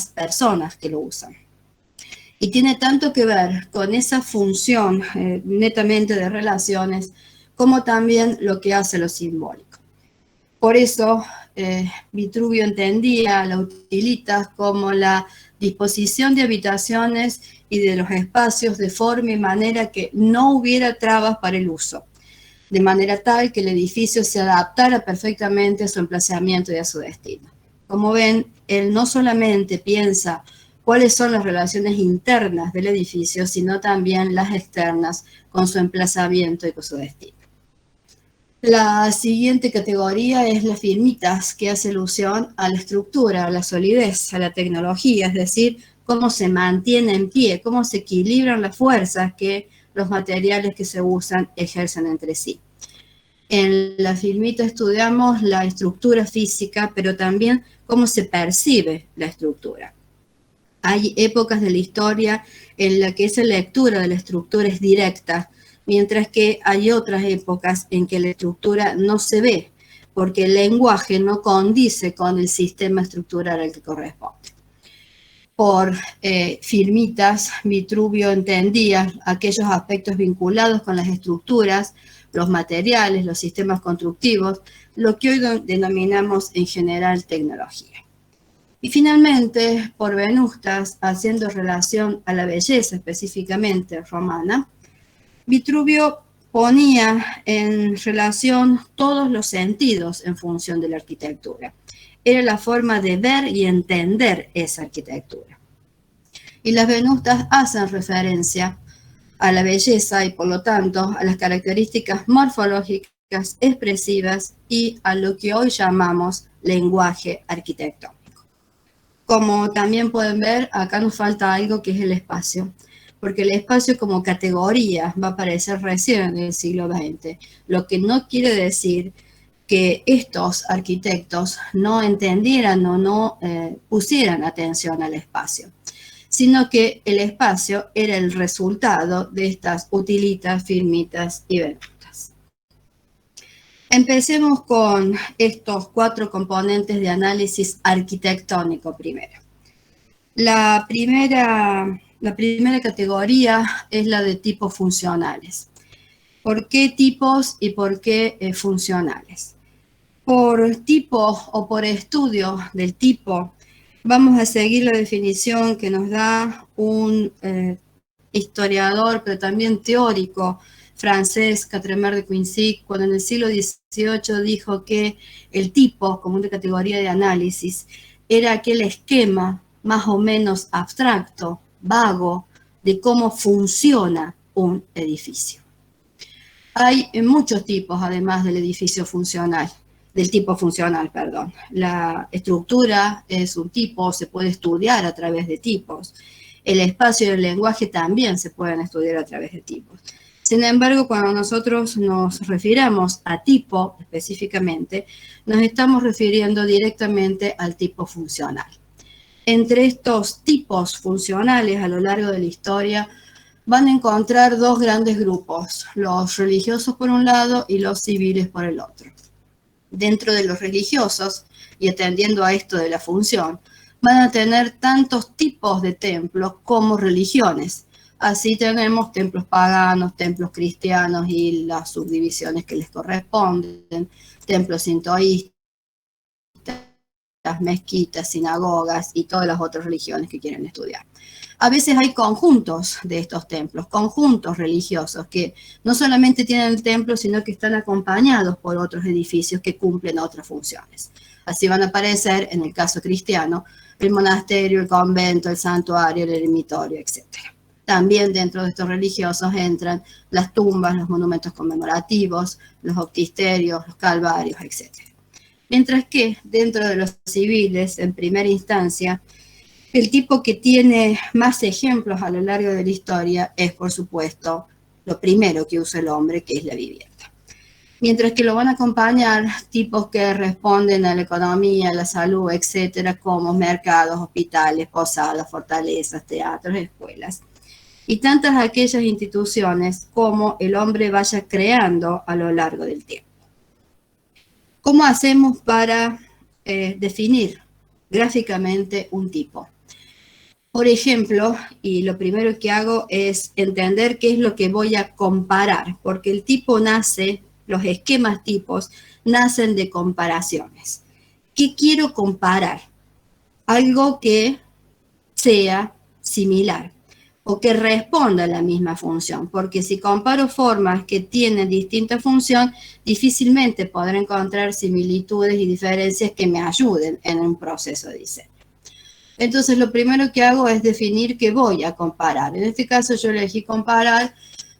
personas que lo usan. Y tiene tanto que ver con esa función netamente de relaciones, como también lo que hace lo simbólico. Por eso Vitruvio entendía la utilitas como la disposición de habitaciones y de los espacios de forma y manera que no hubiera trabas para el uso, de manera tal que el edificio se adaptara perfectamente a su emplazamiento y a su destino. Como ven, él no solamente piensa cuáles son las relaciones internas del edificio, sino también las externas con su emplazamiento y con su destino. La siguiente categoría es las firmitas, que hace alusión a la estructura, a la solidez, a la tecnología, es decir, cómo se mantiene en pie, cómo se equilibran las fuerzas que los materiales que se usan ejercen entre sí. En la firmita estudiamos la estructura física, pero también cómo se percibe la estructura. Hay épocas de la historia en la que esa lectura de la estructura es directa, mientras que hay otras épocas en que la estructura no se ve, porque el lenguaje no condice con el sistema estructural al que corresponde. Por firmitas, Vitruvio entendía aquellos aspectos vinculados con las estructuras, los materiales, los sistemas constructivos, lo que hoy denominamos en general tecnología. Y finalmente, por Venustas, haciendo relación a la belleza específicamente romana, Vitruvio ponía en relación todos los sentidos en función de la arquitectura. Era la forma de ver y entender esa arquitectura. Y las Venustas hacen referencia a la belleza y, por lo tanto, a las características morfológicas, expresivas y a lo que hoy llamamos lenguaje arquitectónico. Como también pueden ver, acá nos falta algo que es el espacio, porque el espacio como categoría va a aparecer recién en el siglo XX, lo que no quiere decir que estos arquitectos no entendieran o no pusieran atención al espacio, sino que el espacio era el resultado de estas utilitas, firmitas y venustas. Empecemos con estos 4 componentes de análisis arquitectónico primero. La primera categoría es la de tipos funcionales. ¿Por qué tipos y por qué funcionales? Por tipo o por estudio del tipo, vamos a seguir la definición que nos da un historiador, pero también teórico francés, Quatremer de Quincy, cuando en el siglo XVIII dijo que el tipo, como una categoría de análisis, era aquel esquema más o menos abstracto, vago, de cómo funciona un edificio. Hay muchos tipos, además del edificio funcional, del tipo funcional, perdón. La estructura es un tipo, se puede estudiar a través de tipos. El espacio y el lenguaje también se pueden estudiar a través de tipos. Sin embargo, cuando nosotros nos refiramos a tipo específicamente, nos estamos refiriendo directamente al tipo funcional. Entre estos tipos funcionales a lo largo de la historia van a encontrar 2 grandes grupos, los religiosos por un lado y los civiles por el otro. Dentro de los religiosos, y atendiendo a esto de la función, van a tener tantos tipos de templos como religiones. Así tenemos templos paganos, templos cristianos y las subdivisiones que les corresponden, templos sintoístas, mezquitas, sinagogas y todas las otras religiones que quieren estudiar. A veces hay conjuntos de estos templos, conjuntos religiosos que no solamente tienen el templo, sino que están acompañados por otros edificios que cumplen otras funciones. Así van a aparecer, en el caso cristiano, el monasterio, el convento, el santuario, el eremitorio, etc. También dentro de estos religiosos entran las tumbas, los monumentos conmemorativos, los baptisterios, los calvarios, etc. Mientras que dentro de los civiles, en primera instancia, el tipo que tiene más ejemplos a lo largo de la historia es, por supuesto, lo primero que usa el hombre, que es la vivienda. Mientras que lo van a acompañar tipos que responden a la economía, a la salud, etcétera, como mercados, hospitales, posadas, fortalezas, teatros, escuelas. Y tantas aquellas instituciones como el hombre vaya creando a lo largo del tiempo. ¿Cómo hacemos para definir gráficamente un tipo? Por ejemplo, y lo primero que hago es entender qué es lo que voy a comparar, porque el tipo nace, los esquemas tipos nacen de comparaciones. ¿Qué quiero comparar? Algo que sea similar o que responda a la misma función, porque si comparo formas que tienen distinta función, difícilmente podré encontrar similitudes y diferencias que me ayuden en un proceso de diseño. Entonces, lo primero que hago es definir qué voy a comparar. En este caso, yo elegí comparar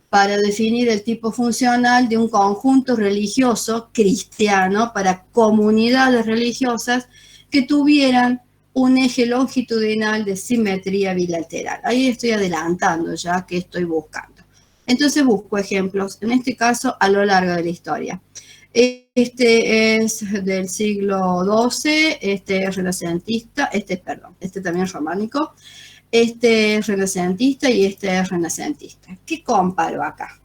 para definir el tipo funcional de un conjunto religioso cristiano para comunidades religiosas que tuvieran un eje longitudinal de simetría bilateral. Ahí estoy adelantando ya que estoy buscando. Entonces busco ejemplos, en este caso a lo largo de la historia. Este es del siglo XII, este es renacentista, este también es románico, este es renacentista y este es renacentista. ¿Qué comparo acá?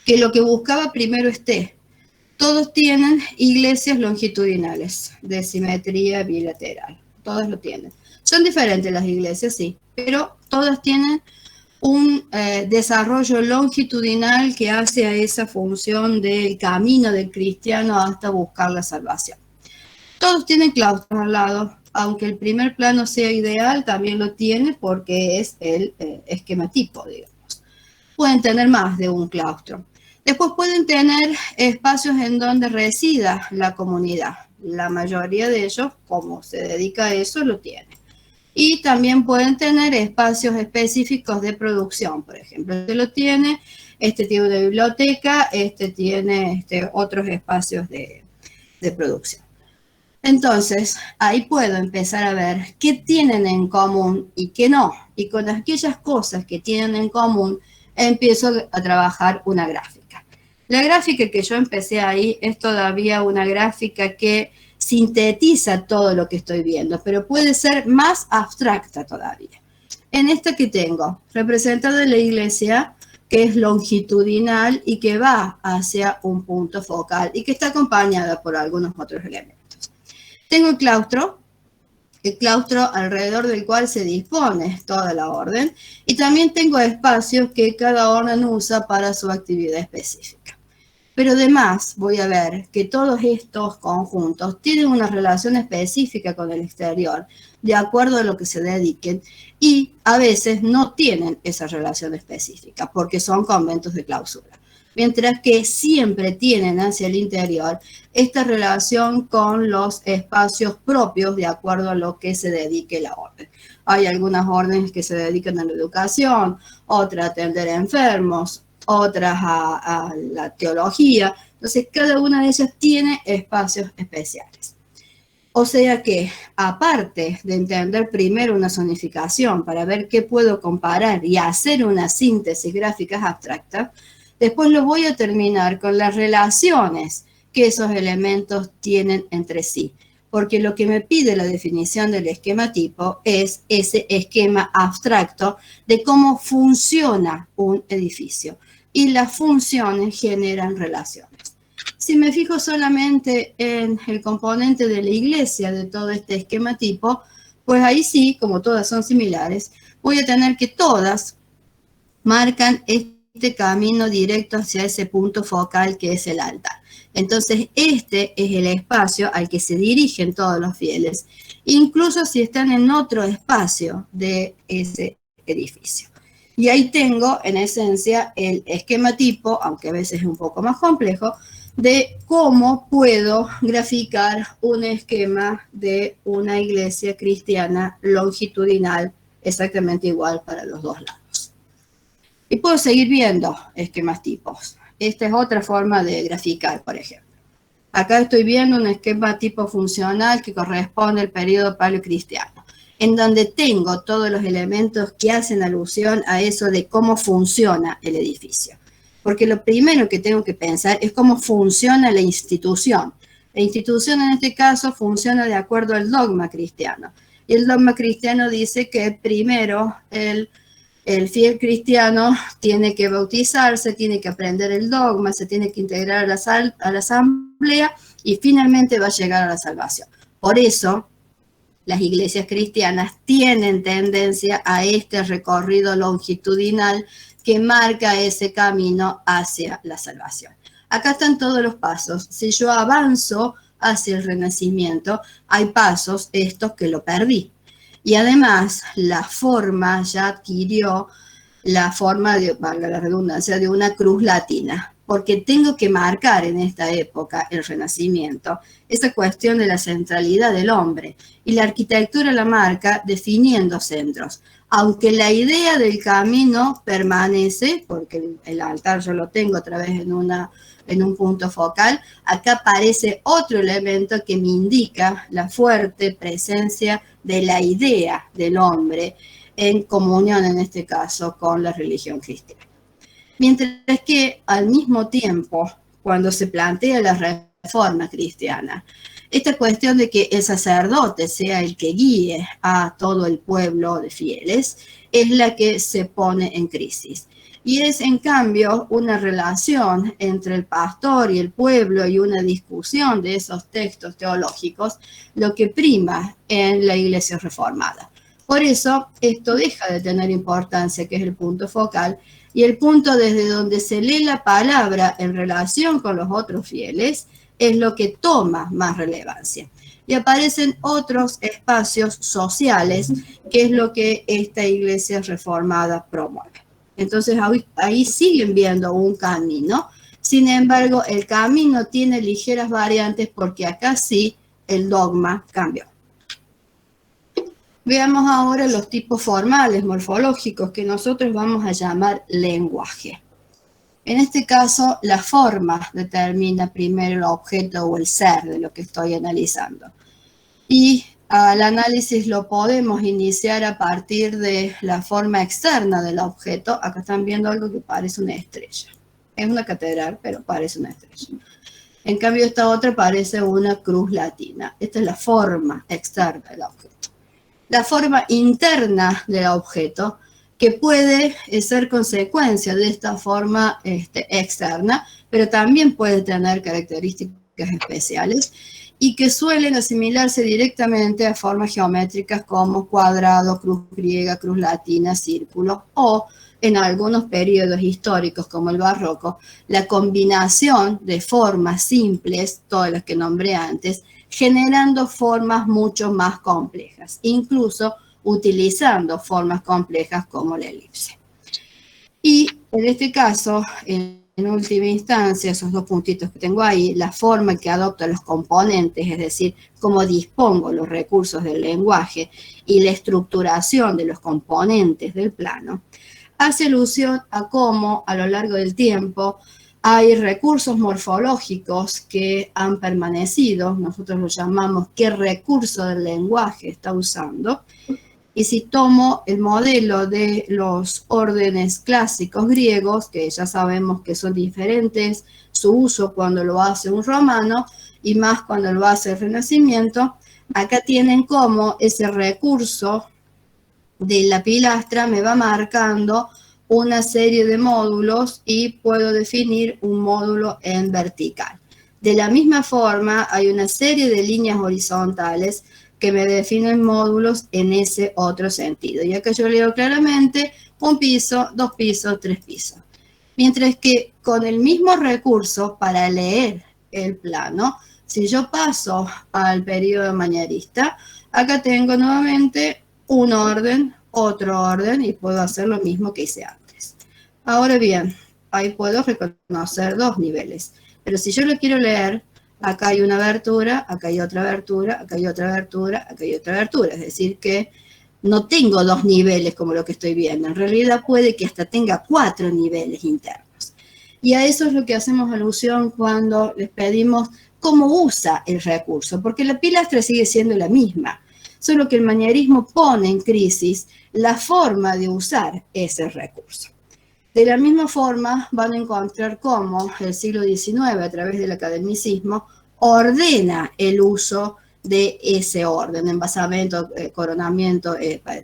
Que lo que buscaba primero todos tienen iglesias longitudinales de simetría bilateral, todas lo tienen. Son diferentes las iglesias, sí, pero todas tienen un desarrollo longitudinal que hace a esa función del camino del cristiano hasta buscar la salvación. Todos tienen claustros al lado, aunque el primer plano sea ideal, también lo tiene porque es el esquema tipo, digamos. Pueden tener más de un claustro. Después pueden tener espacios en donde resida la comunidad. La mayoría de ellos, como se dedica a eso, lo tiene. Y también pueden tener espacios específicos de producción, por ejemplo, este lo tiene, este tiene una biblioteca, este tiene otros espacios de producción. Entonces, ahí puedo empezar a ver qué tienen en común y qué no. Y con aquellas cosas que tienen en común, empiezo a trabajar una gráfica. La gráfica que yo empecé ahí es todavía una gráfica que sintetiza todo lo que estoy viendo, pero puede ser más abstracta todavía. En esta que tengo, representada la iglesia, que es longitudinal y que va hacia un punto focal y que está acompañada por algunos otros elementos. Tengo el claustro alrededor del cual se dispone toda la orden, y también tengo espacios que cada orden usa para su actividad específica. Pero además voy a ver que todos estos conjuntos tienen una relación específica con el exterior, de acuerdo a lo que se dediquen, y a veces no tienen esa relación específica, porque son conventos de clausura. Mientras que siempre tienen hacia el interior esta relación con los espacios propios de acuerdo a lo que se dedique la orden. Hay algunas órdenes que se dedican a la educación, otras a atender a enfermos, otras a la teología. Entonces, cada una de ellas tiene espacios especiales. O sea que, aparte de entender primero una zonificación para ver qué puedo comparar y hacer una síntesis gráfica abstracta, después lo voy a terminar con las relaciones que esos elementos tienen entre sí, porque lo que me pide la definición del esquema tipo es ese esquema abstracto de cómo funciona un edificio, y las funciones generan relaciones. Si me fijo solamente en el componente de la iglesia de todo este esquema tipo, pues ahí sí, como todas son similares, voy a tener que todas marcan este camino directo hacia ese punto focal que es el altar. Entonces, este es el espacio al que se dirigen todos los fieles, incluso si están en otro espacio de ese edificio. Y ahí tengo, en esencia, el esquema tipo, aunque a veces es un poco más complejo, de cómo puedo graficar un esquema de una iglesia cristiana longitudinal exactamente igual para los dos lados. Y puedo seguir viendo esquemas tipos. Esta es otra forma de graficar, por ejemplo. Acá estoy viendo un esquema tipo funcional que corresponde al periodo paleocristiano, en donde tengo todos los elementos que hacen alusión a eso de cómo funciona el edificio. Porque lo primero que tengo que pensar es cómo funciona la institución. La institución en este caso funciona de acuerdo al dogma cristiano. Y el dogma cristiano dice que primero el fiel cristiano tiene que bautizarse, tiene que aprender el dogma, se tiene que integrar a la asamblea y finalmente va a llegar a la salvación. Por eso, las iglesias cristianas tienen tendencia a este recorrido longitudinal que marca ese camino hacia la salvación. Acá están todos los pasos. Si yo avanzo hacia el Renacimiento, hay pasos estos que lo perdí. Y además, la forma ya adquirió la forma, valga la redundancia, de una cruz latina, porque tengo que marcar en esta época, el Renacimiento, esa cuestión de la centralidad del hombre. Y la arquitectura la marca definiendo centros. Aunque la idea del camino permanece, porque el altar yo lo tengo otra vez en un punto focal, acá aparece otro elemento que me indica la fuerte presencia de la idea del hombre en comunión, en este caso, con la religión cristiana. Mientras que al mismo tiempo, cuando se plantea la reforma cristiana, esta cuestión de que el sacerdote sea el que guíe a todo el pueblo de fieles es la que se pone en crisis. Y es, en cambio, una relación entre el pastor y el pueblo y una discusión de esos textos teológicos lo que prima en la Iglesia reformada. Por eso, esto deja de tener importancia, que es el punto focal, y el punto desde donde se lee la palabra en relación con los otros fieles es lo que toma más relevancia. Y aparecen otros espacios sociales, que es lo que esta Iglesia reformada promueve. Entonces, ahí siguen viendo un camino. Sin embargo, el camino tiene ligeras variantes porque acá sí el dogma cambió. Veamos ahora los tipos formales, morfológicos, que nosotros vamos a llamar lenguaje. En este caso, la forma determina primero el objeto o el ser de lo que estoy analizando. Y al análisis lo podemos iniciar a partir de la forma externa del objeto. Acá están viendo algo que parece una estrella. Es una catedral, pero parece una estrella. En cambio, esta otra parece una cruz latina. Esta es la forma externa del objeto. La forma interna del objeto, que puede ser consecuencia de esta forma externa, pero también puede tener características especiales y que suelen asimilarse directamente a formas geométricas como cuadrado, cruz griega, cruz latina, círculo, o en algunos periodos históricos como el barroco, la combinación de formas simples, todas las que nombré antes, generando formas mucho más complejas, incluso utilizando formas complejas como la elipse. Y en este caso, en última instancia, esos dos puntitos que tengo ahí, la forma que adoptan los componentes, es decir, cómo dispongo los recursos del lenguaje y la estructuración de los componentes del plano, hace alusión a cómo a lo largo del tiempo hay recursos morfológicos que han permanecido, nosotros los llamamos qué recurso del lenguaje está usando. Y si tomo el modelo de los órdenes clásicos griegos, que ya sabemos que son diferentes, su uso cuando lo hace un romano y más cuando lo hace el Renacimiento, acá tienen como ese recurso de la pilastra me va marcando una serie de módulos y puedo definir un módulo en vertical. De la misma forma, hay una serie de líneas horizontales que me definen módulos en ese otro sentido. Y acá yo leo claramente un piso, dos pisos, tres pisos. Mientras que con el mismo recurso para leer el plano, si yo paso al periodo manierista, acá tengo nuevamente un orden, otro orden y puedo hacer lo mismo que hice antes. Ahora bien, ahí puedo reconocer dos niveles. Pero si yo lo quiero leer, acá hay una abertura, acá hay otra abertura, acá hay otra abertura, acá hay otra abertura. Es decir que no tengo dos niveles como lo que estoy viendo. En realidad puede que hasta tenga 4 niveles internos. Y a eso es lo que hacemos alusión cuando les pedimos cómo usa el recurso, porque la pilastra sigue siendo la misma, solo que el manierismo pone en crisis la forma de usar ese recurso. De la misma forma van a encontrar cómo el siglo XIX, a través del academicismo, ordena el uso de ese orden, envasamiento, coronamiento,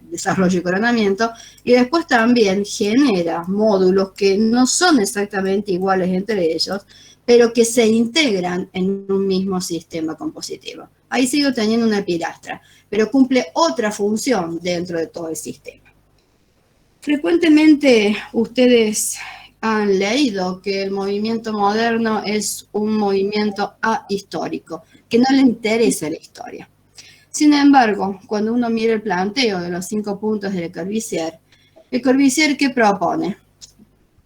desarrollo y coronamiento, y después también genera módulos que no son exactamente iguales entre ellos, pero que se integran en un mismo sistema compositivo. Ahí sigo teniendo una pilastra, pero cumple otra función dentro de todo el sistema. Frecuentemente ustedes han leído que el movimiento moderno es un movimiento ahistórico, que no le interesa la historia. Sin embargo, cuando uno mira el planteo de los 5 puntos de Le Corbusier, ¿qué propone?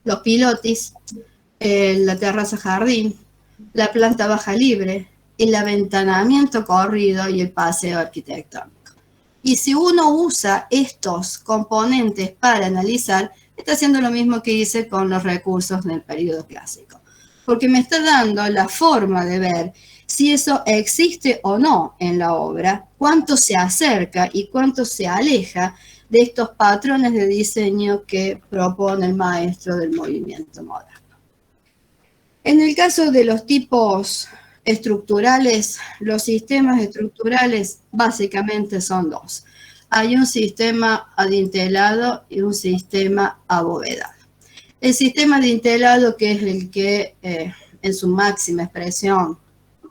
Los pilotis, la terraza jardín, la planta baja libre, el aventanamiento corrido y el paseo arquitectónico. Y si uno usa estos componentes para analizar, está haciendo lo mismo que hice con los recursos del periodo clásico, porque me está dando la forma de ver si eso existe o no en la obra, cuánto se acerca y cuánto se aleja de estos patrones de diseño que propone el maestro del movimiento moderno. En el caso de los tipos estructurales, los sistemas estructurales básicamente son dos. Hay un sistema adintelado y un sistema abovedado. El sistema adintelado, que es el que en su máxima expresión,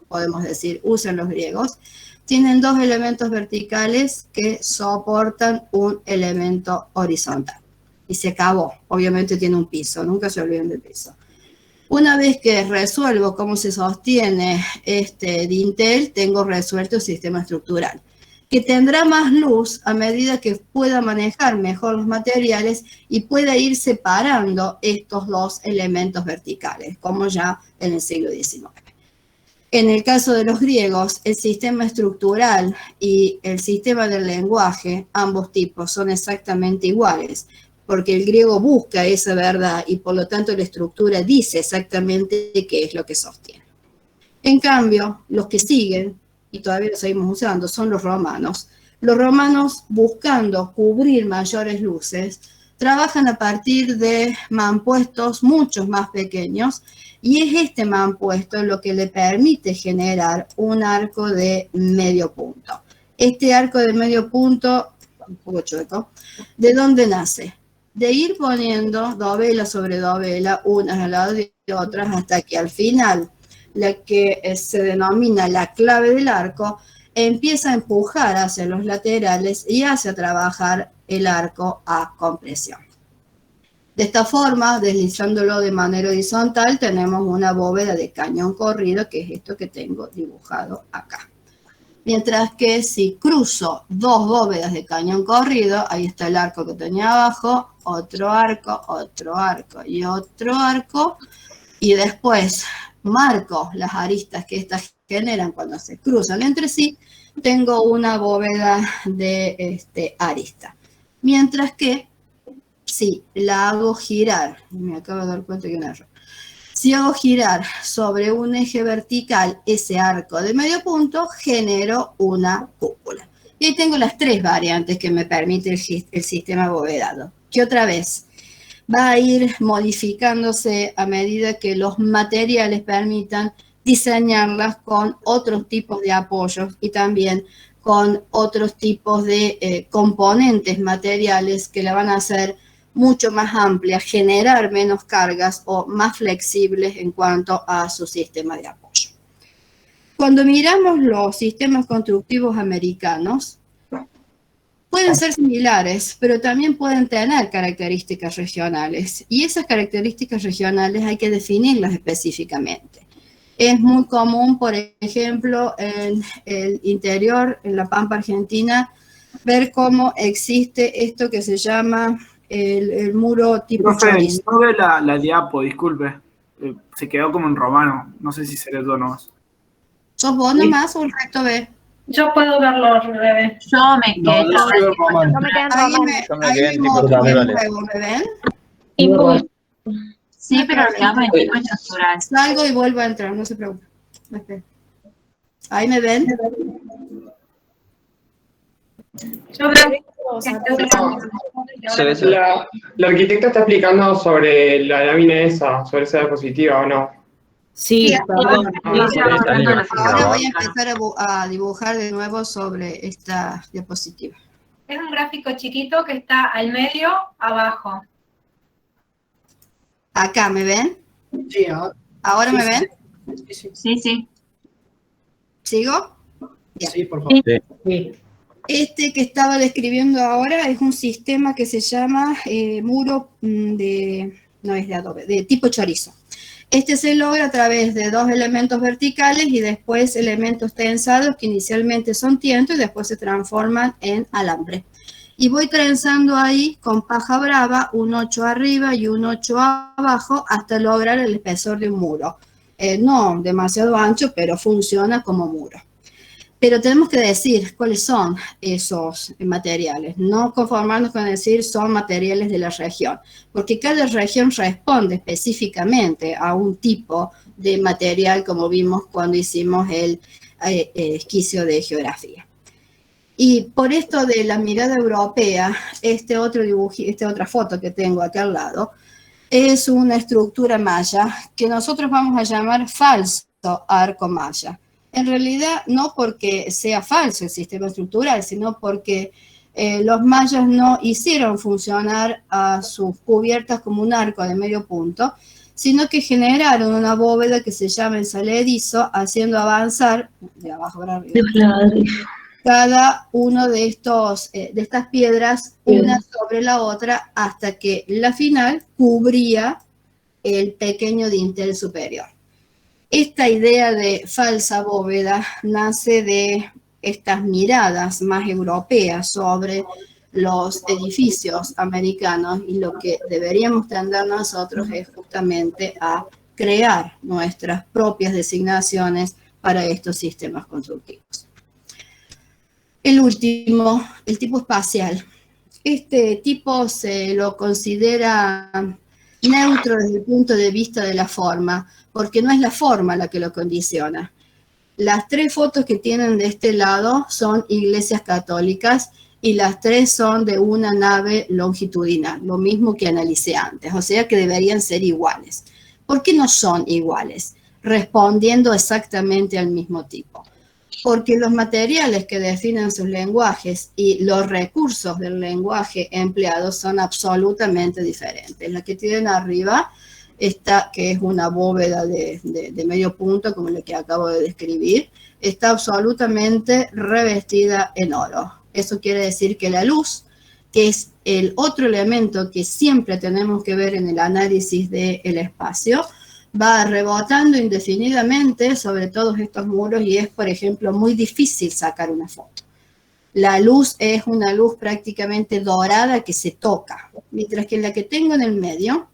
podemos decir, usan los griegos, tienen dos elementos verticales que soportan un elemento horizontal. Y se acabó. Obviamente tiene un piso, nunca se olviden del piso. Una vez que resuelvo cómo se sostiene este dintel, tengo resuelto el sistema estructural, que tendrá más luz a medida que pueda manejar mejor los materiales y pueda ir separando estos dos elementos verticales, como ya en el siglo XIX. En el caso de los griegos, el sistema estructural y el sistema del lenguaje, ambos tipos, son exactamente iguales, porque el griego busca esa verdad y por lo tanto la estructura dice exactamente qué es lo que sostiene. En cambio, los que siguen, y todavía lo seguimos usando, son los romanos. Los romanos, buscando cubrir mayores luces, trabajan a partir de mampuestos mucho más pequeños, y es este mampuesto lo que le permite generar un arco de medio punto. Este arco de medio punto, un poco chueco, ¿de dónde nace? De ir poniendo dovela sobre dovela, unas al lado de otras, hasta que al final, la que se denomina la clave del arco, empieza a empujar hacia los laterales y hace trabajar el arco a compresión. De esta forma, deslizándolo de manera horizontal, tenemos una bóveda de cañón corrido, que es esto que tengo dibujado acá. Mientras que si cruzo dos bóvedas de cañón corrido, ahí está el arco que tenía abajo, otro arco y otro arco, y después marco las aristas que estas generan cuando se cruzan entre sí, tengo una bóveda de arista. Mientras que si la hago girar, me acabo de dar cuenta que un error. Si hago girar sobre un eje vertical ese arco de medio punto, genero una cúpula. Y ahí tengo las tres variantes que me permite el sistema abovedado, que otra vez va a ir modificándose a medida que los materiales permitan diseñarlas con otros tipos de apoyos y también con otros tipos de componentes materiales que la van a hacer mucho más amplia, generar menos cargas o más flexibles en cuanto a su sistema de apoyo. Cuando miramos los sistemas constructivos americanos, pueden ser similares, pero también pueden tener características regionales. Y esas características regionales hay que definirlas específicamente. Es muy común, por ejemplo, en el interior, en la Pampa Argentina, ver cómo existe esto que se llama el muro tipo chorizo. No ve la diapo, disculpe. Se quedó como en romano. No sé si seré tú o no. ¿Sos vos nomás o el resto ve? Yo puedo verlo al revés. Yo me quedé Yo me quedé en romano. Ahí me muevo, ¿me ven? Sí, pero quedamos en tipo estructural. Salgo y vuelvo a entrar, no se preocupen. ¿Ahí me ven? Yo creo que la arquitecta está explicando sobre la lámina esa, sobre esa diapositiva, ¿o no? Sí, Ahora voy a empezar a dibujar de nuevo sobre esta diapositiva. es un gráfico chiquito que está al medio, abajo. Acá, ¿me ven? Sí, ¿Ahora me ven? Sí, sí. ¿Sigo? Bien. Sí, por favor. Sí. Este que estaba describiendo ahora es un sistema que se llama muro no es de adobe, de tipo chorizo. Este se logra a través de dos elementos verticales y después elementos tensados que inicialmente son tientos y después se transforman en alambre. Y voy trenzando ahí con paja brava un 8 arriba y un 8 abajo hasta lograr el espesor de un muro. No demasiado ancho, pero funciona como muro. Pero tenemos que decir cuáles son esos materiales, no conformarnos con decir son materiales de la región, porque cada región responde específicamente a un tipo de material, como vimos cuando hicimos el esquicio de geografía. Y por esto de la mirada europea, esta otra foto que tengo aquí al lado, es una estructura maya que nosotros vamos a llamar falso arco maya. En realidad, no porque sea falso el sistema estructural, sino porque los mayas no hicieron funcionar a sus cubiertas como un arco de medio punto, sino que generaron una bóveda que se llama ensaladizo, haciendo avanzar, de abajo para arriba, cada uno de estas piedras, una sobre la otra, hasta que la final cubría el pequeño dintel superior. Esta idea de falsa bóveda nace de estas miradas más europeas sobre los edificios americanos, y lo que deberíamos tender nosotros es justamente a crear nuestras propias designaciones para estos sistemas constructivos. El último, el tipo espacial. Este tipo se lo considera neutro desde el punto de vista de la forma, porque no es la forma la que lo condiciona. Las tres fotos que tienen de este lado son iglesias católicas y las tres son de una nave longitudinal, lo mismo que analicé antes, o sea que deberían ser iguales. ¿Por qué no son iguales? Respondiendo exactamente al mismo tipo. Porque los materiales que definen sus lenguajes y los recursos del lenguaje empleados son absolutamente diferentes. La que tienen arriba, esta que es una bóveda de medio punto, como la que acabo de describir, está absolutamente revestida en oro. Eso quiere decir que la luz, que es el otro elemento que siempre tenemos que ver en el análisis del espacio, va rebotando indefinidamente sobre todos estos muros y es, por ejemplo, muy difícil sacar una foto. La luz es una luz prácticamente dorada que se toca, mientras que la que tengo en el medio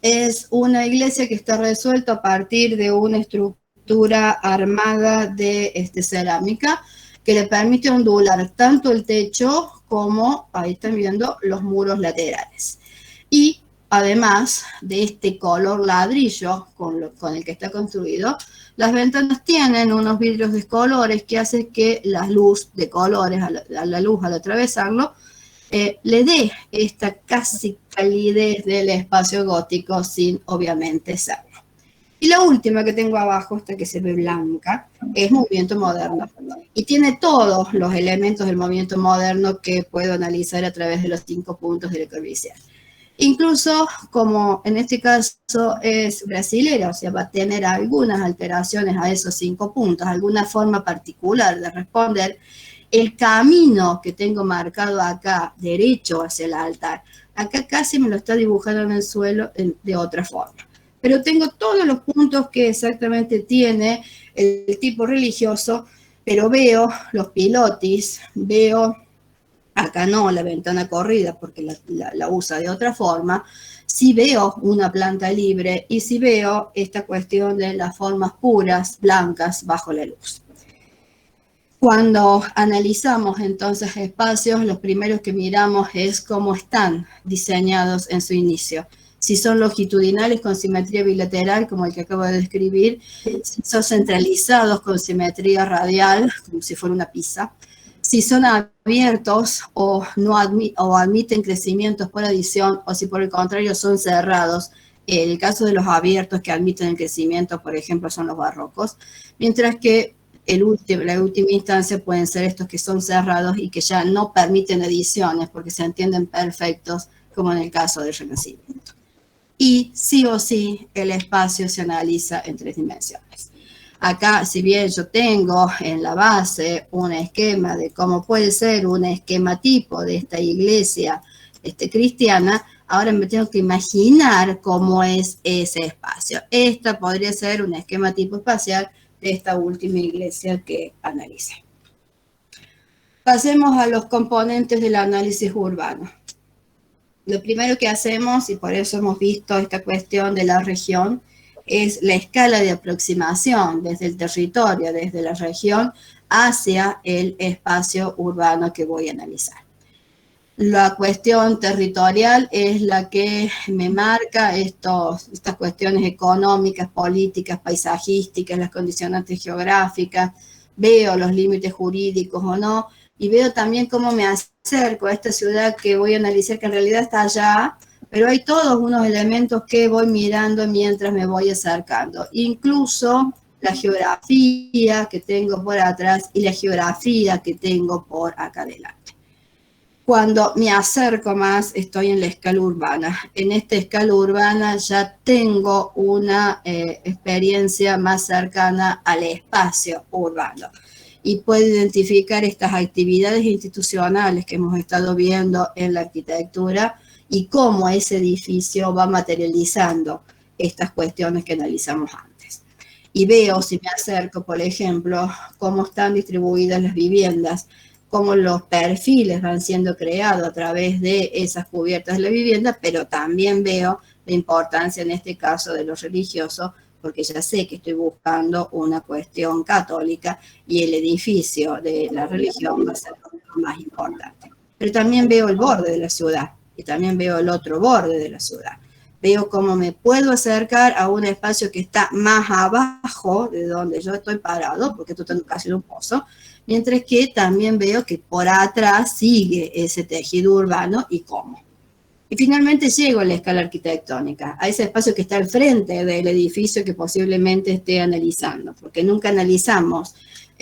es una iglesia que está resuelta a partir de una estructura armada de cerámica que le permite ondular tanto el techo como, ahí están viendo, los muros laterales. Y además de este color ladrillo con el que está construido, las ventanas tienen unos vidrios de colores que hacen que la luz de colores, la luz al atravesarlo, le dé esta casi calidez del espacio gótico sin obviamente serlo. Y la última que tengo abajo, esta que se ve blanca, es movimiento moderno. Y tiene todos los elementos del movimiento moderno que puedo analizar a través de los 5 puntos de Le Corbusier. Incluso, como en este caso es brasilera, o sea, va a tener algunas alteraciones a esos 5 puntos, alguna forma particular de responder, el camino que tengo marcado acá, derecho hacia el altar, acá casi me lo está dibujando en el suelo de otra forma. Pero tengo todos los puntos que exactamente tiene el tipo religioso, pero veo los pilotis, veo... Acá no, la ventana corrida, porque la usa de otra forma. Sí veo una planta libre y sí veo esta cuestión de las formas puras, blancas, bajo la luz. Cuando analizamos entonces espacios, los primeros que miramos es cómo están diseñados en su inicio. Si son longitudinales con simetría bilateral, como el que acabo de describir, si son centralizados con simetría radial, como si fuera una pizza, si son abiertos o admiten crecimientos por adición, o si por el contrario son cerrados. El caso de los abiertos que admiten el crecimiento, por ejemplo, son los barrocos, mientras que la última instancia pueden ser estos que son cerrados y que ya no permiten ediciones porque se entienden perfectos, como en el caso del Renacimiento. y sí o sí el espacio se analiza en 3 dimensiones. Acá, si bien yo tengo en la base un esquema de cómo puede ser un esquema tipo de esta iglesia cristiana, ahora me tengo que imaginar cómo es ese espacio. Esta podría ser un esquema tipo espacial de esta última iglesia que analicé. Pasemos a los componentes del análisis urbano. Lo primero que hacemos, y por eso hemos visto esta cuestión de la región, es la escala de aproximación desde el territorio, desde la región, hacia el espacio urbano que voy a analizar. La cuestión territorial es la que me marca estas cuestiones económicas, políticas, paisajísticas, las condicionantes geográficas, veo los límites jurídicos o no, y veo también cómo me acerco a esta ciudad que voy a analizar, que en realidad está allá, pero hay todos unos elementos que voy mirando mientras me voy acercando, incluso la geografía que tengo por atrás y la geografía que tengo por acá adelante. Cuando me acerco más, estoy en la escala urbana. En esta escala urbana ya tengo una experiencia más cercana al espacio urbano y puedo identificar estas actividades institucionales que hemos estado viendo en la arquitectura y cómo ese edificio va materializando estas cuestiones que analizamos antes. Y veo, si me acerco, por ejemplo, cómo están distribuidas las viviendas, cómo los perfiles van siendo creados a través de esas cubiertas de la vivienda, pero también veo la importancia en este caso de lo religioso, porque ya sé que estoy buscando una cuestión católica y el edificio de la religión va a ser lo más importante. Pero también veo el borde de la ciudad y también veo el otro borde de la ciudad. Veo cómo me puedo acercar a un espacio que está más abajo de donde yo estoy parado, porque esto está casi en un pozo, mientras que también veo que por atrás sigue ese tejido urbano y cómo. Y finalmente llego a la escala arquitectónica, a ese espacio que está al frente del edificio que posiblemente esté analizando, porque nunca analizamos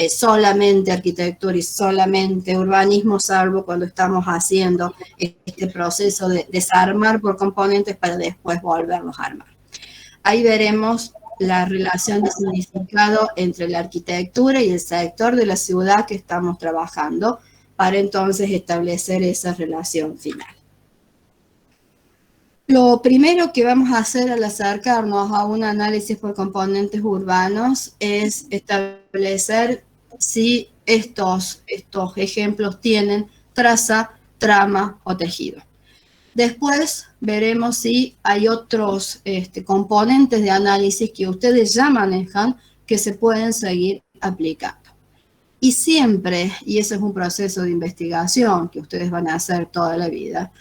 solamente arquitectura y solamente urbanismo, salvo cuando estamos haciendo este proceso de desarmar por componentes para después volverlos a armar. Ahí veremos la relación de significado entre la arquitectura y el sector de la ciudad que estamos trabajando para entonces establecer esa relación final. Lo primero que vamos a hacer al acercarnos a un análisis por componentes urbanos es establecer si estos ejemplos tienen traza, trama o tejido. Después veremos si hay otros componentes de análisis que ustedes ya manejan que se pueden seguir aplicando. Y siempre, y eso es un proceso de investigación que ustedes van a hacer toda la vida,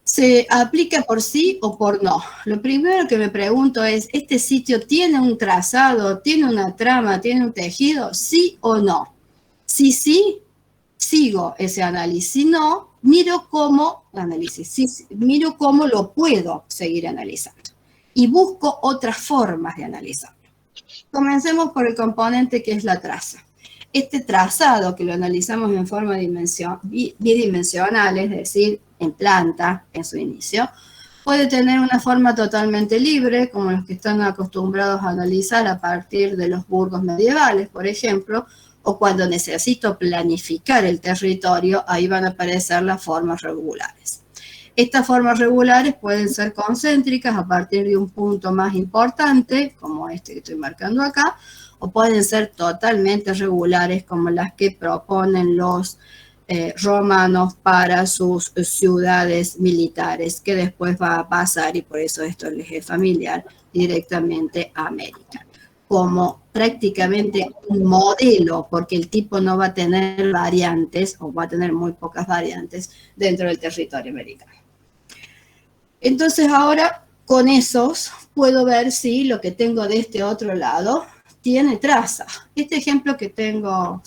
¿se aplica por sí o por no? Lo primero que me pregunto es, ¿este sitio tiene un trazado, tiene una trama, tiene un tejido? ¿Sí o no? Si sí, sigo ese análisis. Si no, miro cómo lo puedo seguir analizando. Y busco otras formas de analizarlo. Comencemos por el componente que es la traza. Este trazado que lo analizamos en forma bidimensional, es decir, en planta, en su inicio, puede tener una forma totalmente libre, como los que están acostumbrados a analizar a partir de los burgos medievales, por ejemplo, o cuando necesito planificar el territorio, ahí van a aparecer las formas regulares. Estas formas regulares pueden ser concéntricas a partir de un punto más importante, como este que estoy marcando acá, o pueden ser totalmente regulares, como las que proponen los romanos para sus ciudades militares, que después va a pasar, y por eso esto les es familiar, directamente a América, como prácticamente un modelo, porque el tipo no va a tener variantes, o va a tener muy pocas variantes dentro del territorio americano. Entonces ahora, con esos, puedo ver si lo que tengo de este otro lado tiene traza. Este ejemplo que tengo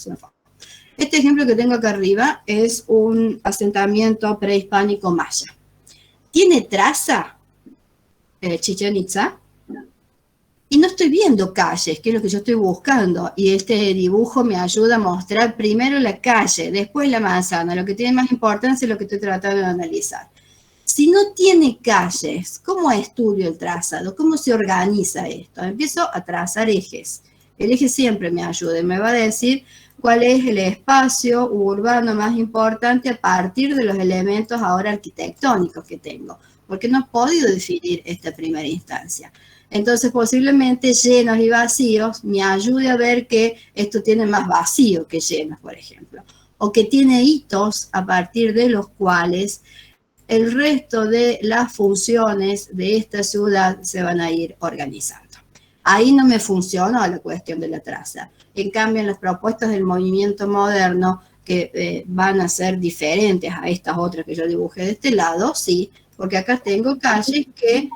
acá arriba es un asentamiento prehispánico maya. ¿Tiene traza Chichén Itzá? Y no estoy viendo calles, que es lo que yo estoy buscando. Y este dibujo me ayuda a mostrar primero la calle, después la manzana. Lo que tiene más importancia es lo que estoy tratando de analizar. Si no tiene calles, ¿cómo estudio el trazado? ¿Cómo se organiza esto? Empiezo a trazar ejes. El eje siempre me ayuda y me va a decir cuál es el espacio urbano más importante a partir de los elementos ahora arquitectónicos que tengo, porque no he podido definir esta primera instancia. Entonces, posiblemente llenos y vacíos me ayude a ver que esto tiene más vacío que llenos, por ejemplo, o que tiene hitos a partir de los cuales el resto de las funciones de esta ciudad se van a ir organizando. Ahí no me funcionó la cuestión de la traza. En cambio, en las propuestas del movimiento moderno, que van a ser diferentes a estas otras que yo dibujé de este lado, sí, porque acá tengo calles que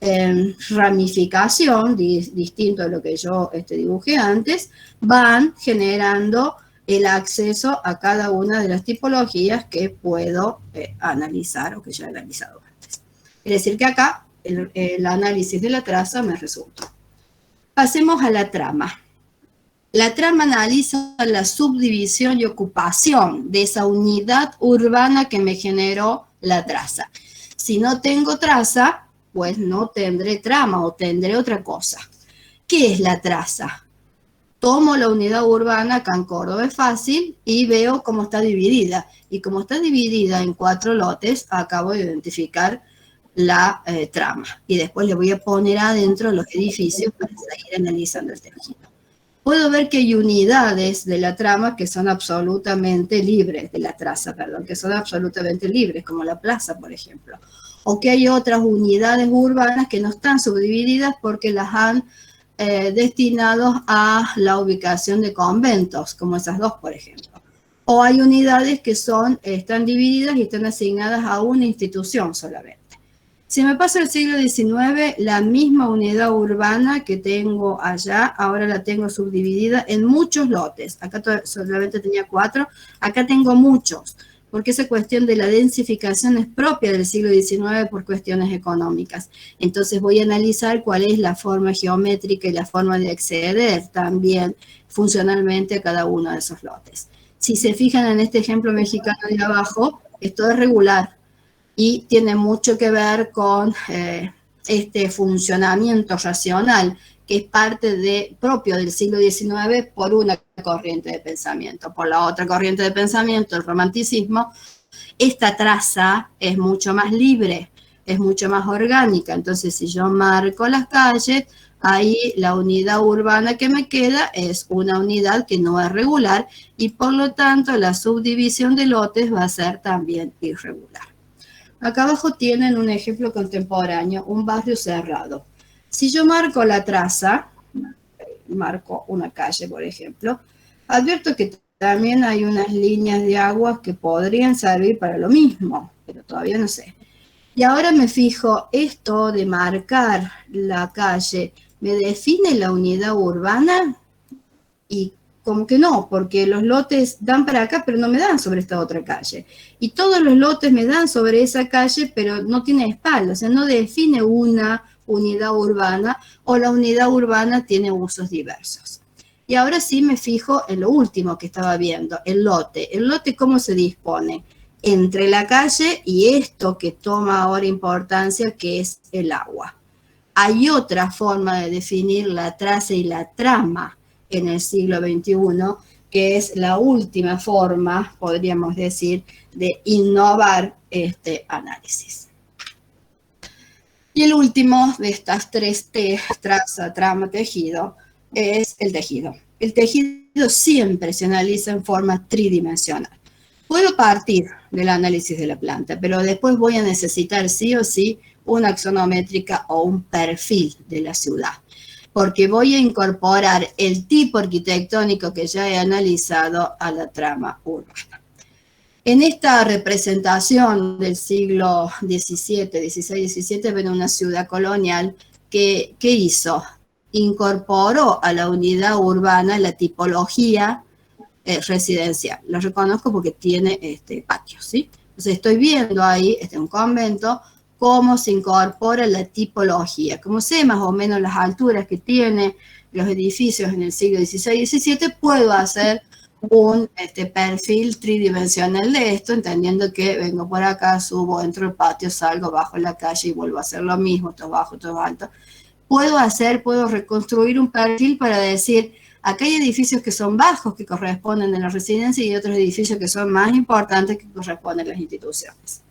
en ramificación, distinto a lo que yo dibujé antes, van generando el acceso a cada una de las tipologías que puedo analizar o que ya he analizado antes. Es decir, que acá el análisis de la traza me resultó. Pasemos a la trama. La trama analiza la subdivisión y ocupación de esa unidad urbana que me generó la traza. Si no tengo traza, pues no tendré trama o tendré otra cosa. ¿Qué es la traza? Tomo la unidad urbana, acá en Córdoba es fácil, y veo cómo está dividida. Y como está dividida en 4 lotes, acabo de identificar la trama. Y después le voy a poner adentro los edificios para seguir analizando el tejido. Puedo ver que hay unidades de la trama que son absolutamente libres, de la traza, perdón, que son absolutamente libres, como la plaza, por ejemplo. O que hay otras unidades urbanas que no están subdivididas porque las han destinados a la ubicación de conventos, como esas dos, por ejemplo. O hay unidades que están divididas y están asignadas a una institución solamente. Si me paso al siglo XIX, la misma unidad urbana que tengo allá, ahora la tengo subdividida en muchos lotes. Acá solamente tenía 4, acá tengo muchos, porque esa cuestión de la densificación es propia del siglo XIX por cuestiones económicas. Entonces voy a analizar cuál es la forma geométrica y la forma de acceder también funcionalmente a cada uno de esos lotes. Si se fijan en este ejemplo mexicano de abajo, esto es regular y tiene mucho que ver con este funcionamiento racional que es parte propio del siglo XIX por una corriente de pensamiento. Por la otra corriente de pensamiento, el romanticismo, esta traza es mucho más libre, es mucho más orgánica. Entonces, si yo marco las calles, ahí la unidad urbana que me queda es una unidad que no es regular y por lo tanto la subdivisión de lotes va a ser también irregular. Acá abajo tienen un ejemplo contemporáneo, un barrio cerrado. Si yo marco la traza, marco una calle, por ejemplo, advierto que también hay unas líneas de agua que podrían servir para lo mismo, pero todavía no sé. Y ahora me fijo, esto de marcar la calle, ¿me define la unidad urbana? Y como que no, porque los lotes dan para acá, pero no me dan sobre esta otra calle. Y todos los lotes me dan sobre esa calle, pero no tiene espalda, o sea, no define una unidad urbana o la unidad urbana tiene usos diversos. Y ahora sí me fijo en lo último que estaba viendo, el lote. El lote, ¿cómo se dispone? Entre la calle y esto que toma ahora importancia, que es el agua. Hay otra forma de definir la traza y la trama en el siglo XXI, que es la última forma, podríamos decir, de innovar este análisis. Y el último de estas 3 T, traza, trama, tejido, es el tejido. El tejido siempre se analiza en forma tridimensional. Puedo partir del análisis de la planta, pero después voy a necesitar sí o sí una axonométrica o un perfil de la ciudad, porque voy a incorporar el tipo arquitectónico que ya he analizado a la trama urbana. En esta representación del siglo XVII, XVI, XVII, ven una ciudad colonial que hizo, incorporó a la unidad urbana la tipología residencial. Lo reconozco porque tiene patios, ¿sí? Entonces estoy viendo ahí, un convento, cómo se incorpora la tipología. Como sé más o menos las alturas que tiene los edificios en el siglo XVI y XVII, puedo hacer un perfil tridimensional de esto, entendiendo que vengo por acá, subo, entro al patio, salgo, bajo la calle y vuelvo a hacer lo mismo, todo bajo, todo alto. Puedo reconstruir un perfil para decir, acá hay edificios que son bajos, que corresponden a la residencia, y otros edificios que son más importantes, que corresponden a las instituciones.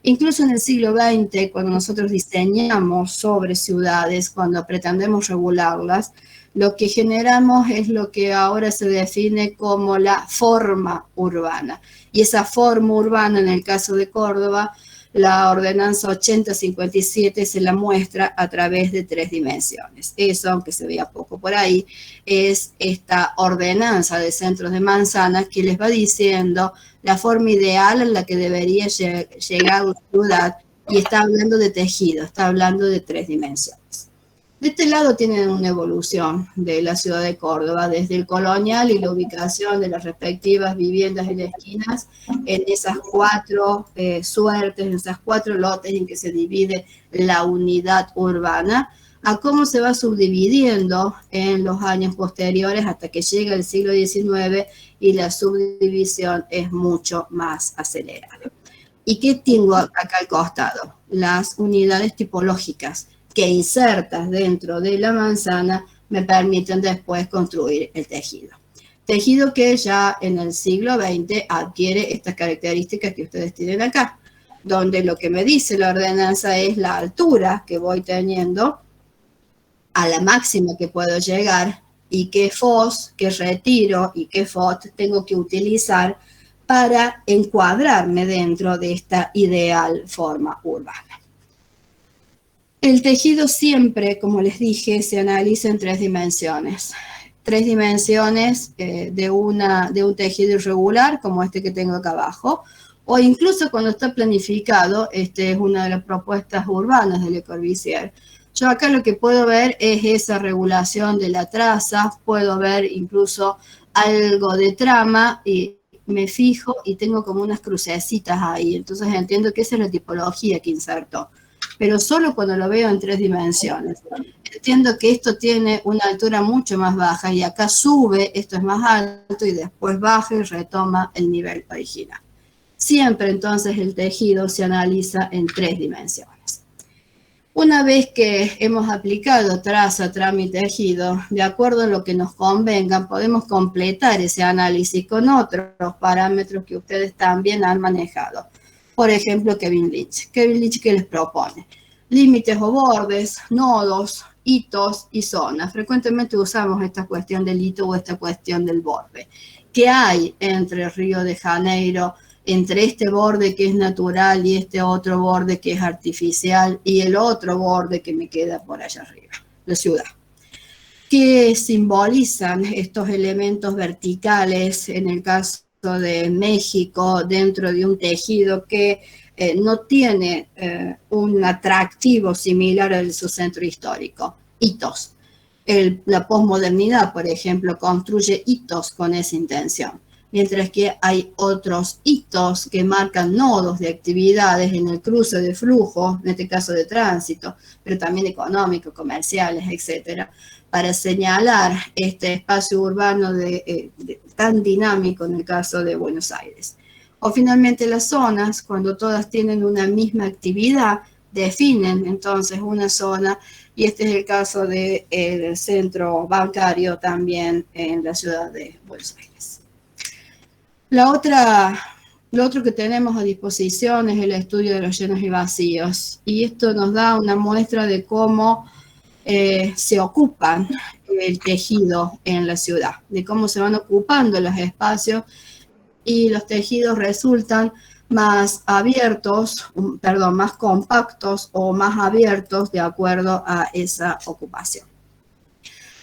Incluso en el siglo XX, cuando nosotros diseñamos sobre ciudades, cuando pretendemos regularlas, lo que generamos es lo que ahora se define como la forma urbana. Y esa forma urbana, en el caso de Córdoba, la ordenanza 8057 se la muestra a través de 3 dimensiones. Eso, aunque se vea poco por ahí, es esta ordenanza de centros de manzanas que les va diciendo la forma ideal en la que debería llegar la ciudad, y está hablando de tejido, está hablando de 3 dimensiones. De este lado tienen una evolución de la ciudad de Córdoba, desde el colonial y la ubicación de las respectivas viviendas en las esquinas, en esas 4 suertes, en esas 4 lotes en que se divide la unidad urbana, a cómo se va subdividiendo en los años posteriores hasta que llega el siglo XIX y la subdivisión es mucho más acelerada. ¿Y qué tengo acá al costado? Las unidades tipológicas que insertas dentro de la manzana me permiten después construir el tejido. Tejido que ya en el siglo XX adquiere estas características que ustedes tienen acá, donde lo que me dice la ordenanza es la altura que voy teniendo, a la máxima que puedo llegar, y qué FOS, qué retiro y qué FOT tengo que utilizar para encuadrarme dentro de esta ideal forma urbana. El tejido siempre, como les dije, se analiza en 3 dimensiones. 3 dimensiones de un tejido irregular, como este que tengo acá abajo, o incluso cuando está planificado, es una de las propuestas urbanas de Le Corbusier. Yo acá lo que puedo ver es esa regulación de la traza, puedo ver incluso algo de trama, y me fijo y tengo como unas crucecitas ahí, entonces entiendo que esa es la tipología que insertó, pero solo cuando lo veo en 3 dimensiones. Entiendo que esto tiene una altura mucho más baja y acá sube, esto es más alto y después baja y retoma el nivel original. Siempre entonces el tejido se analiza en 3 dimensiones. Una vez que hemos aplicado traza, trama y tejido, de acuerdo a lo que nos convenga, podemos completar ese análisis con otros parámetros que ustedes también han manejado. Por ejemplo, Kevin Lynch. Kevin Lynch, ¿qué les propone? Límites o bordes, nodos, hitos y zonas. Frecuentemente usamos esta cuestión del hito o esta cuestión del borde. ¿Qué hay entre Río de Janeiro, entre este borde que es natural y este otro borde que es artificial y el otro borde que me queda por allá arriba? La ciudad. ¿Qué simbolizan estos elementos verticales en el caso de México dentro de un tejido que no tiene un atractivo similar al de su centro histórico? Hitos. La posmodernidad, por ejemplo, construye hitos con esa intención, mientras que hay otros hitos que marcan nodos de actividades en el cruce de flujo, en este caso de tránsito, pero también económicos, comerciales, etcétera, para señalar este espacio urbano tan dinámico en el caso de Buenos Aires. O finalmente las zonas, cuando todas tienen una misma actividad, definen entonces una zona, y este es el caso del centro bancario también en la ciudad de Buenos Aires. Lo otro que tenemos a disposición es el estudio de los llenos y vacíos, y esto nos da una muestra de cómo se ocupan el tejido en la ciudad, de cómo se van ocupando los espacios, y los tejidos resultan más abiertos, más compactos o más abiertos de acuerdo a esa ocupación.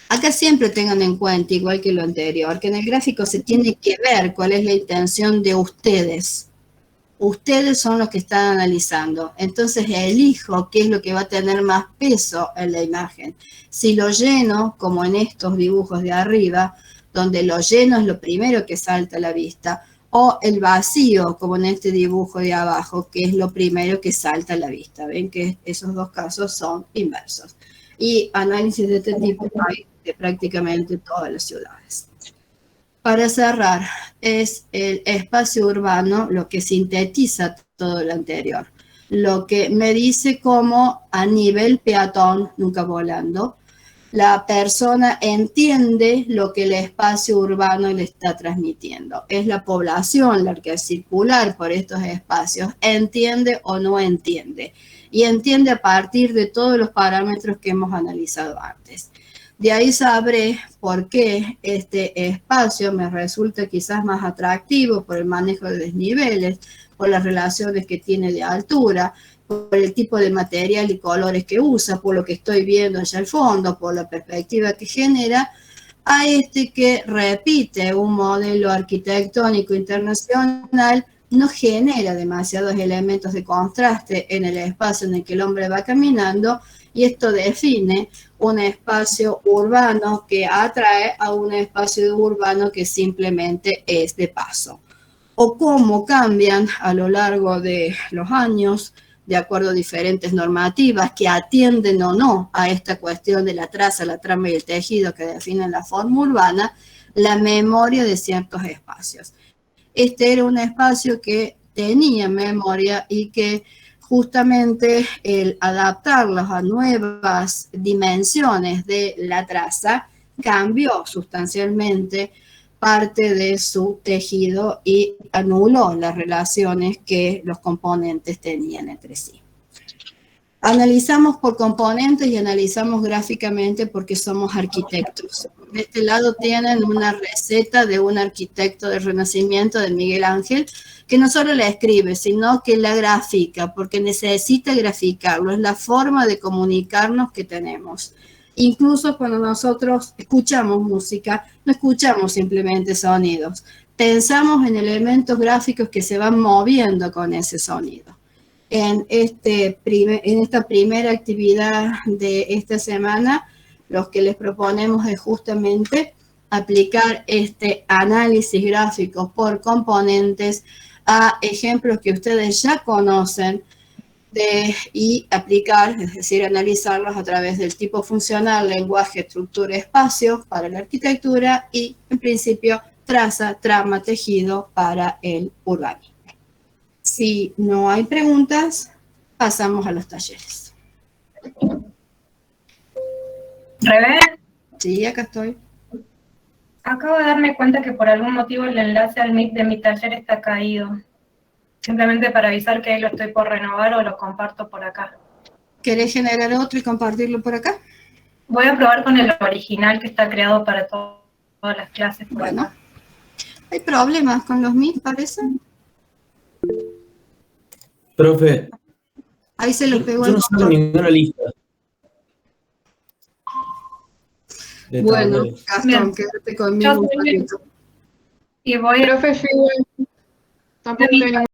Acá siempre tengan en cuenta, igual que lo anterior, que en el gráfico se tiene que ver cuál es la intención de ustedes. Ustedes son los que están analizando, entonces elijo qué es lo que va a tener más peso en la imagen. Si lo lleno, como en estos dibujos de arriba, donde lo lleno es lo primero que salta a la vista, o el vacío, como en este dibujo de abajo, que es lo primero que salta a la vista. Ven que esos dos casos son inversos. Y análisis de este tipo hay de prácticamente todas las ciudades. Para cerrar, es el espacio urbano lo que sintetiza todo lo anterior. Lo que me dice cómo a nivel peatón, nunca volando, la persona entiende lo que el espacio urbano le está transmitiendo. Es la población la que al circular por estos espacios entiende o no entiende. Y entiende a partir de todos los parámetros que hemos analizado antes. De ahí sabré por qué este espacio me resulta quizás más atractivo por el manejo de desniveles, por las relaciones que tiene de altura, por el tipo de material y colores que usa, por lo que estoy viendo allá al fondo, por la perspectiva que genera, a este que repite un modelo arquitectónico internacional, no genera demasiados elementos de contraste en el espacio en el que el hombre va caminando, y esto define un espacio urbano que atrae a un espacio urbano que simplemente es de paso. O cómo cambian a lo largo de los años, de acuerdo a diferentes normativas que atienden o no a esta cuestión de la traza, la trama y el tejido que definen la forma urbana, la memoria de ciertos espacios. Este era un espacio que tenía memoria y que justamente el adaptarlos a nuevas dimensiones de la traza cambió sustancialmente parte de su tejido y anuló las relaciones que los componentes tenían entre sí. Analizamos por componentes y analizamos gráficamente porque somos arquitectos. De este lado tienen una receta de un arquitecto del Renacimiento, de Miguel Ángel, que no solo la escribe, sino que la grafica, porque necesita graficarlo. Es la forma de comunicarnos que tenemos. Incluso cuando nosotros escuchamos música, no escuchamos simplemente sonidos. Pensamos en elementos gráficos que se van moviendo con ese sonido. En esta primera actividad de esta semana, lo que les proponemos es justamente aplicar este análisis gráfico por componentes a ejemplos que ustedes ya conocen y aplicar, es decir, analizarlos a través del tipo funcional, lenguaje, estructura, espacio para la arquitectura y, en principio, traza, trama, tejido para el urbanismo. Si no hay preguntas, pasamos a los talleres. Rebe, Sí, acá estoy. acabo de darme cuenta que por algún motivo el enlace al Meet de mi taller está caído. Simplemente para avisar que ahí lo estoy por renovar o lo comparto por acá. ¿Querés generar otro y compartirlo por acá? Voy a probar con el original que está creado para todas las clases por Bueno. acá. ¿Hay problemas con los Meet, parece? Profe, Ahí se los pegó yo el no saco botón. ninguna lista. De Bueno, tableros. Gastón, Bien. quédate conmigo un Yo soy- ratito. Y voy a... Profe, yo igual tampoco tengo